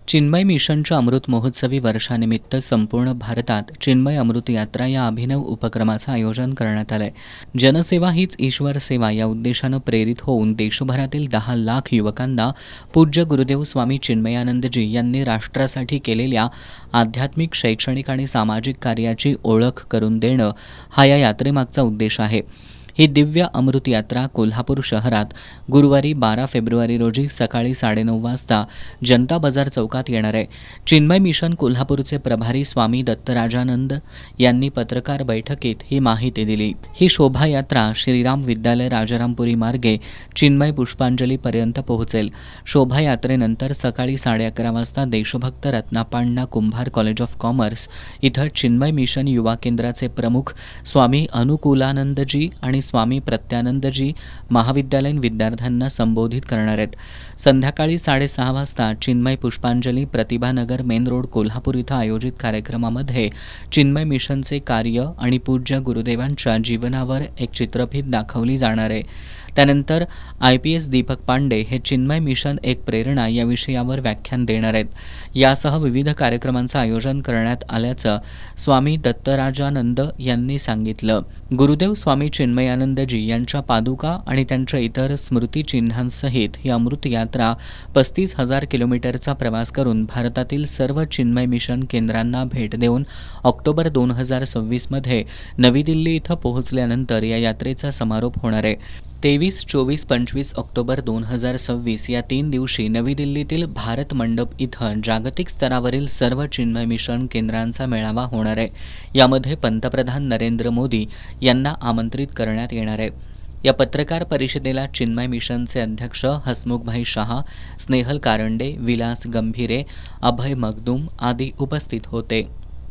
चिन्मय मिशनच्या अमृत महोत्सवी वर्षानिमित्त संपूर्ण भारतात चिन्मय अमृत यात्रा या अभिनव उपक्रमाचं आयोजन करण्यात आलंय. जनसेवा हीच ईश्वर सेवा या उद्देशानं प्रेरित होऊन देशभरातील 10 लाख युवकांना पूज्य गुरुदेव स्वामी चिन्मयानंदजी यांनी राष्ट्रासाठी केलेल्या आध्यात्मिक, शैक्षणिक आणि सामाजिक कार्याची ओळख करून देणं हा या यात्रेमागचा उद्देश आहे. ही दिव्य अमृत यात्रा कोल्हापूर शहरात गुरुवारी 12 फेब्रुवारी रोजी सकाळी 9:30 वाजता जनता बाजार चौकात येणार आहे. चिन्मय मिशन कोल्हापूरचे प्रभारी स्वामी दत्तराजानंद यांनी पत्रकार बैठकीत ही माहिती दिली. ही शोभायात्रा श्रीराम विद्यालय राजारामपुरी मार्गे चिन्मय पुष्पांजलीपर्यंत पोहोचेल. शोभायात्रेनंतर सकाळी 11:30 वाजता देशभक्त रत्नापांना कुंभार कॉलेज ऑफ कॉमर्स इथं चिन्मय मिशन युवा केंद्राचे प्रमुख स्वामी अनुकूलानंदजी आणि स्वामी प्रत्यानंदजी महाविद्यालयीन विद्यार्थ्यांना संबोधित करणार आहेत. संध्याकाळी 6:30 वाजता चिन्मय पुष्पांजली प्रतिभानगर मेन रोड कोल्हापूर इथं आयोजित कार्यक्रमामध्ये चिन्मय मिशनचे कार्य आणि पूज्य गुरुदेवांच्या जीवनावर एक चित्रफित दाखवली जाणार आहे. त्यानंतर IPS दीपक पांडे हे चिन्मय मिशन एक प्रेरणा या विषयावर व्याख्यान देणार आहेत. यासह विविध कार्यक्रमांचं आयोजन करण्यात आल्याचं स्वामी दत्तराजानंद यांनी सांगितलं. गुरुदेव स्वामी चिन्मयानंदजी यांच्या पादुका आणि त्यांच्या इतर स्मृतिचिन्हांसहित ही अमृत यात्रा 35,000 किलोमीटरचा प्रवास करून भारतातील सर्व चिन्मय मिशन केंद्रांना भेट देऊन ऑक्टोबर 2026 मध्ये नवी दिल्ली इथं पोहोचल्यानंतर या यात्रेचा समारोप होणार आहे. 23, 24, 25 ऑक्टोबर 2026 या 3 दिवशी नवी दिल्लीतील भारत मंडप इथं जागतिक स्तरावरील सर्व चिन्मय मिशन केंद्रांचा मेळावा होणार आहे. यामध्ये पंतप्रधान नरेंद्र मोदी यांना आमंत्रित करण्यात येणार आहे. या पत्रकार परिषदेला चिन्मय मिशनचे अध्यक्ष हसमुखभाई शहा, स्नेहल कारंडे, विलास गंभीरे, अभय मगदूम आदी उपस्थित होते.